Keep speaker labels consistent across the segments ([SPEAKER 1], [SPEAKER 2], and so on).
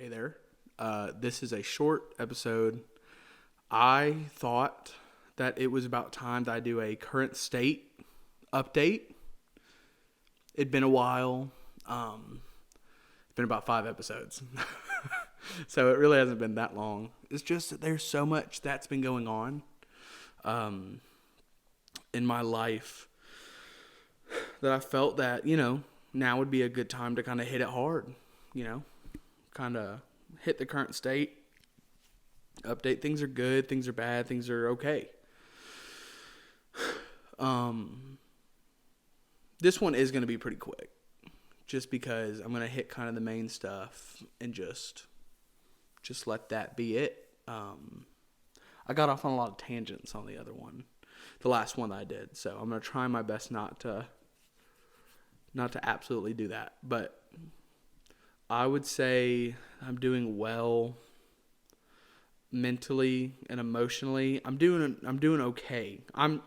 [SPEAKER 1] there. This is a short episode. I thought that it was about time that I do a current state update. It'd been a while. It's been about 5 episodes. So it really hasn't been that long. It's just that there's so much that's been going on in my life that I felt that, now would be a good time to kind of hit it hard, kind of hit the current state, update. Things are good, things are bad, things are okay. This one is going to be pretty quick, just because I'm going to hit kind of the main stuff and just let that be it. I got off on a lot of tangents on the other one, the last one that I did, so I'm going to try my best not to absolutely do that. But I would say I'm doing well mentally and emotionally. I'm doing okay.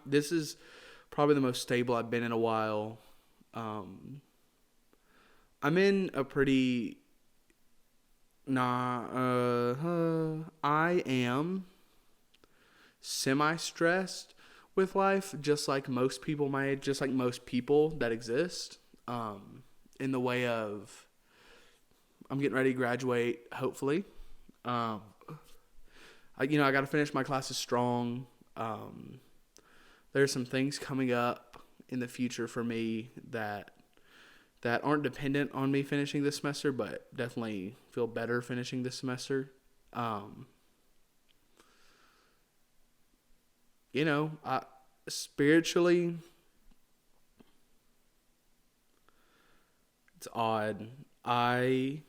[SPEAKER 1] This is probably the most stable I've been in a while. I'm in a pretty I am semi-stressed with life, just like most people my age, just like most people that exist. In the way of, I'm getting ready to graduate, hopefully. I got to finish my classes strong. There's some things coming up in the future for me that aren't dependent on me finishing this semester, but definitely feel better finishing this semester. Spiritually, it's odd. I'm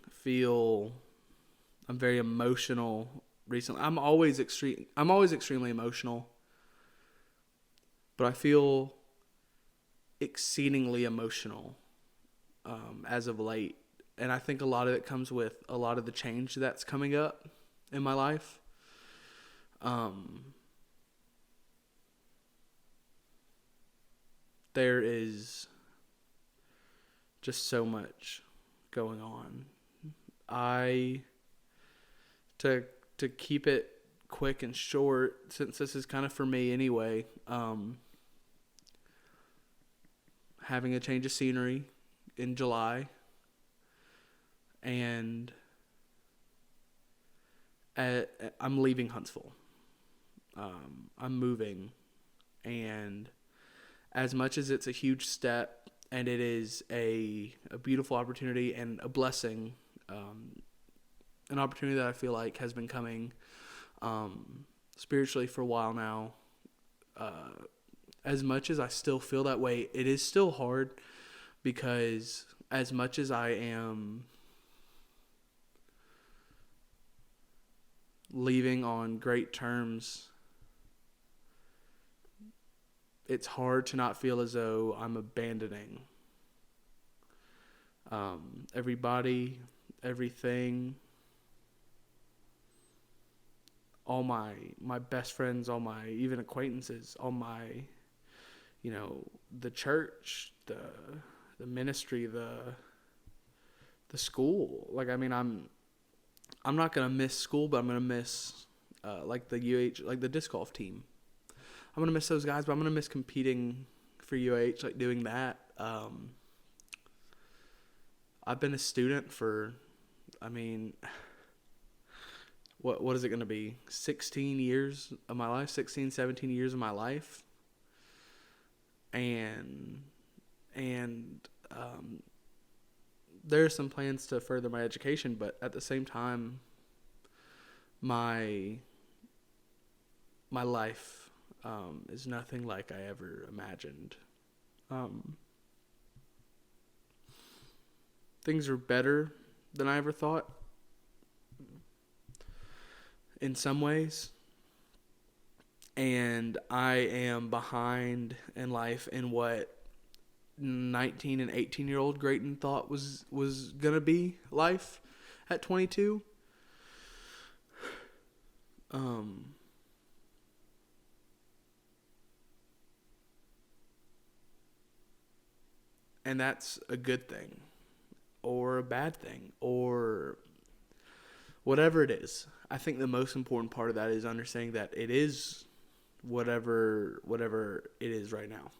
[SPEAKER 1] very emotional recently. I'm always extremely emotional, but I feel exceedingly emotional as of late. And I think a lot of it comes with a lot of the change that's coming up in my life. There is just so much going on. To keep it quick and short, since this is kind of for me anyway, having a change of scenery in July, and I'm leaving Huntsville. I'm moving, and as much as it's a huge step and it is a beautiful opportunity and a blessing, an opportunity that I feel like has been coming spiritually for a while now, as much as I still feel that way, it is still hard, because as much as I am leaving on great terms, it's hard to not feel as though I'm abandoning everybody, everything, all my best friends, all my even acquaintances, all my, the church, the ministry, the school. I'm not gonna miss school, but I'm gonna miss like the like the disc golf team. I'm gonna miss those guys, but I'm gonna miss competing for like doing that. I've been a student for, what is it gonna be? 16 years of my life, 16, 17 years of my life, and there are some plans to further my education, but at the same time, my life is nothing like I ever imagined. Things are better than I ever thought in some ways, and I am behind in life in what 19 and 18-year-old Grayton thought was gonna be life at 22. And that's a good thing or a bad thing, or whatever it is. I think the most important part of that is understanding that it is whatever it is right now.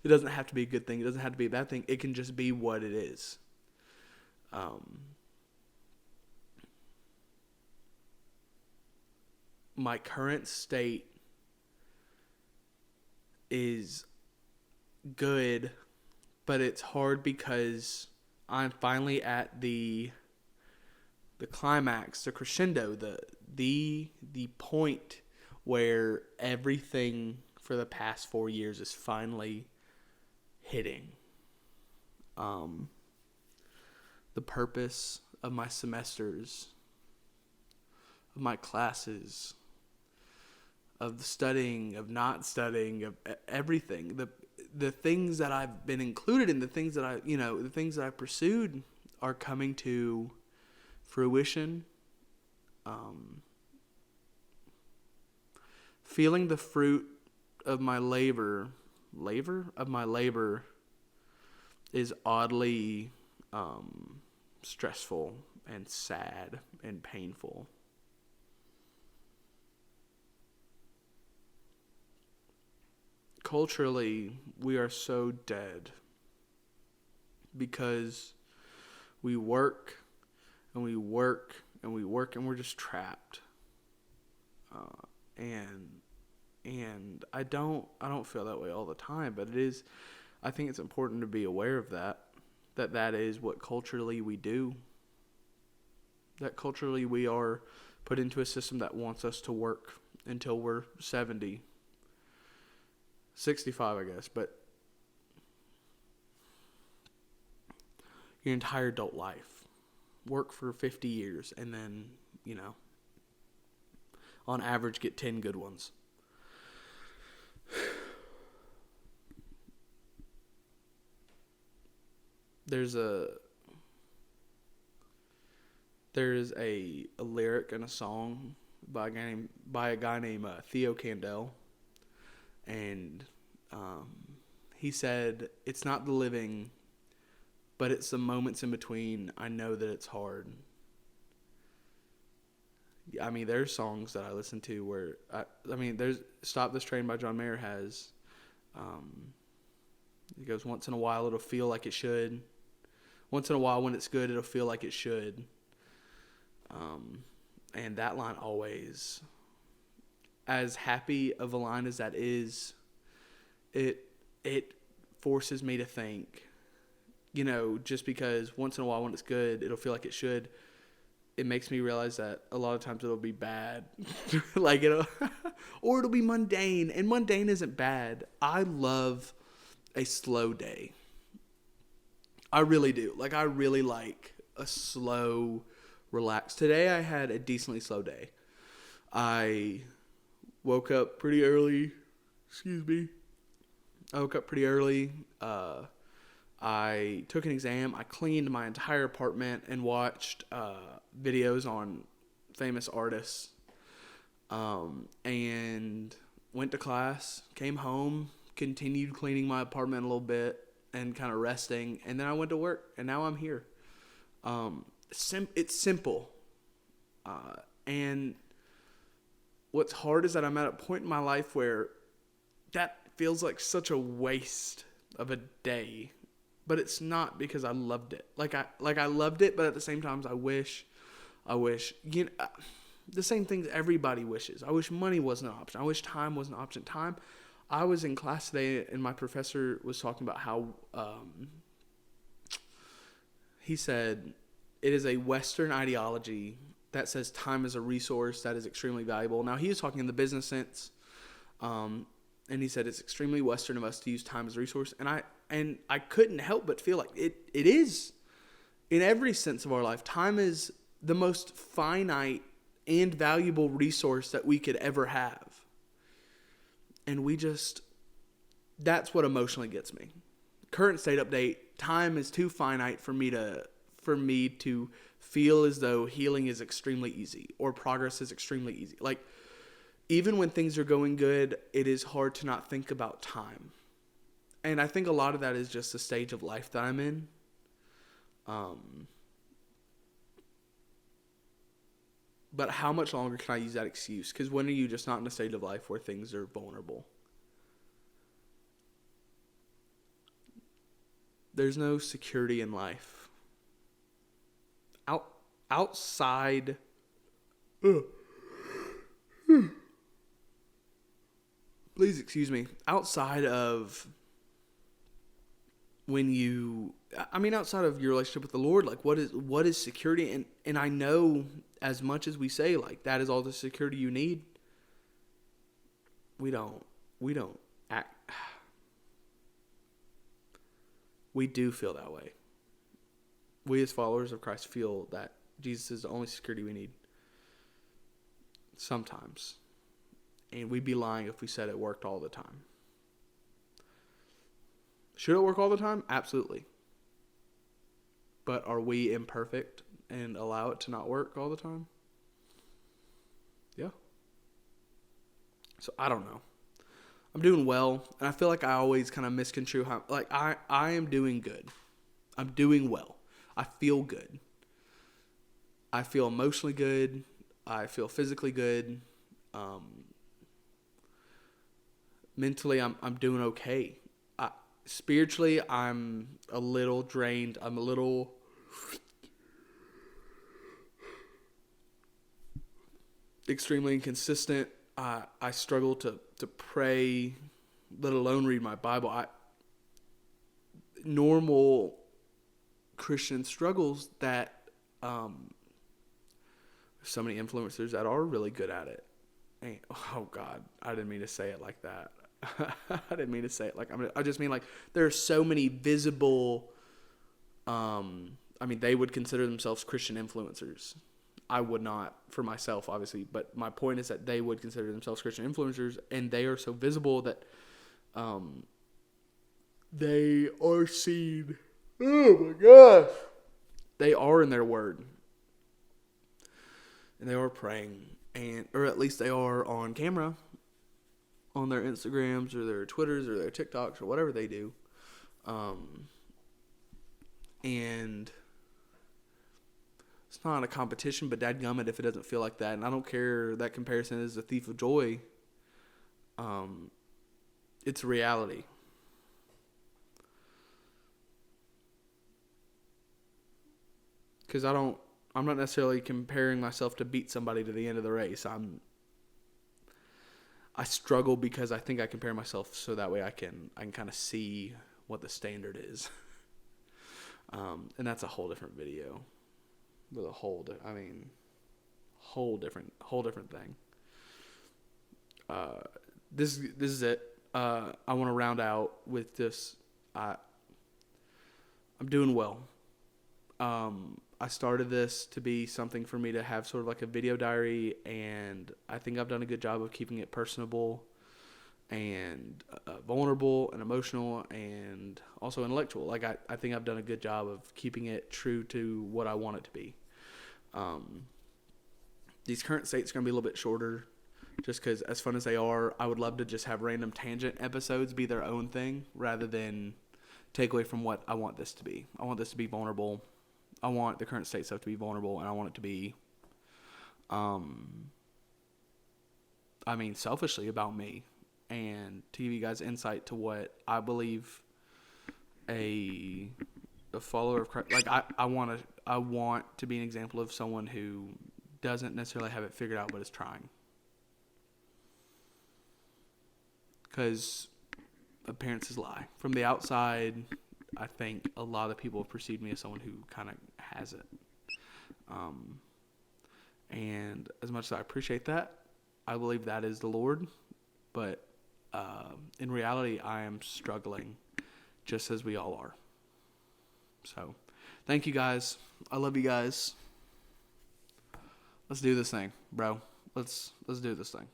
[SPEAKER 1] It doesn't have to be a good thing. It doesn't have to be a bad thing. It can just be what it is. My current state is good, but it's hard because I'm finally at the climax, the crescendo, the point where everything for the past 4 years is finally hitting. The purpose of my semesters, of my classes, of the studying, of not studying, of everything. The things that I've been included in, the things that I pursued are coming to fruition. Feeling the fruit of my labor is oddly stressful and sad and painful. Culturally, we are so dead because we work and we work and we work and we're just trapped. And I don't feel that way all the time, but I think it's important to be aware of that is what culturally we do. That culturally we are put into a system that wants us to work until we're 70, 65, I guess, but your entire adult life. Work for 50 years and then, on average get 10 good ones. There's a lyric in a song by a guy named Theo Candel, and he said, "It's not the living, but it's the moments in between. I know that it's hard." I mean, there's songs that I listen to where there's "Stop This Train" by John Mayer has. He goes, "Once in a while it'll feel like it should. Once in a while when it's good, it'll feel like it should." And that line always, as happy of a line as that is, it forces me to think, just because once in a while when it's good, it'll feel like it should. It makes me realize that a lot of times it'll be bad. Or it'll be mundane. And mundane isn't bad. I love a slow day. I really do. I really like a slow, relaxed. Today I had a decently slow day. I woke up pretty early. I woke up pretty early. I took an exam. I cleaned my entire apartment and watched videos on famous artists. And went to class, came home, continued cleaning my apartment a little bit and kind of resting. And then I went to work and now I'm here. It's simple. And what's hard is that I'm at a point in my life where that feels like such a waste of a day. But it's not, because I loved it. I loved it, but at the same time, I wish, the same things everybody wishes. I wish money wasn't an option. I wish time wasn't an option. Time. I was in class today, and my professor was talking about how, he said, it is a Western ideology that says time is a resource that is extremely valuable. Now, he was talking in the business sense, and he said it's extremely Western of us to use time as a resource, and I couldn't help but feel like it is, in every sense of our life. Time is the most finite and valuable resource that we could ever have. And that's what emotionally gets me. Current state update, time is too finite for me to feel as though healing is extremely easy or progress is extremely easy. Even when things are going good, it is hard to not think about time. And I think a lot of that is just the stage of life that I'm in. But how much longer can I use that excuse? Because when are you just not in a state of life where things are vulnerable? There's no security in life. Outside. Please excuse me. Outside of outside of your relationship with the Lord, like what is security? And I know as much as we say like that is all the security you need, we don't act. We do feel that way. We as followers of Christ feel that Jesus is the only security we need. Sometimes. And we'd be lying if we said it worked all the time. Should it work all the time? Absolutely. But are we imperfect and allow it to not work all the time? Yeah. So I don't know. I'm doing well, and I feel like I always kind of misconstrue how, like, I am doing good. I'm doing well. I feel good. I feel emotionally good. I feel physically good. Mentally, I'm doing okay. Spiritually, I'm a little drained. I'm a little extremely inconsistent. I struggle to pray, let alone read my Bible. Normal Christian struggles that so many influencers that are really good at it. And, oh God, I didn't mean to say it like that. I didn't mean to say it like I just mean like there are so many visible. They would consider themselves Christian influencers. I would not for myself, obviously, but my point is that they would consider themselves Christian influencers, and they are so visible that they are seen. Oh my gosh. They are in their word. And they are praying, or at least they are on camera, on their Instagrams or their Twitters or their TikToks or whatever they do. And it's not a competition, but dadgummit if it doesn't feel like that. And I don't care that comparison is a thief of joy. It's reality. Because I'm not necessarily comparing myself to beat somebody to the end of the race. I struggle because I think I compare myself so that way I can kind of see what the standard is. And that's a whole different video with a whole different thing. This is it. I want to round out with this. I'm doing well. I started this to be something for me to have sort of like a video diary, and I think I've done a good job of keeping it personable and vulnerable and emotional and also intellectual. Like I think I've done a good job of keeping it true to what I want it to be. These current states are going to be a little bit shorter just because as fun as they are, I would love to just have random tangent episodes be their own thing rather than take away from what I want this to be. I want this to be vulnerable. I want the current state stuff to be vulnerable, and I want it to be, selfishly about me, and to give you guys insight to what I believe a follower of Christ, like I want to be an example of someone who doesn't necessarily have it figured out, but is trying. Because appearances lie. From the outside, I think a lot of people have perceived me as someone who kind of has it. And as much as I appreciate that, I believe that is the Lord. But in reality, I am struggling just as we all are. So, thank you guys. I love you guys. Let's do this thing, bro. Let's do this thing.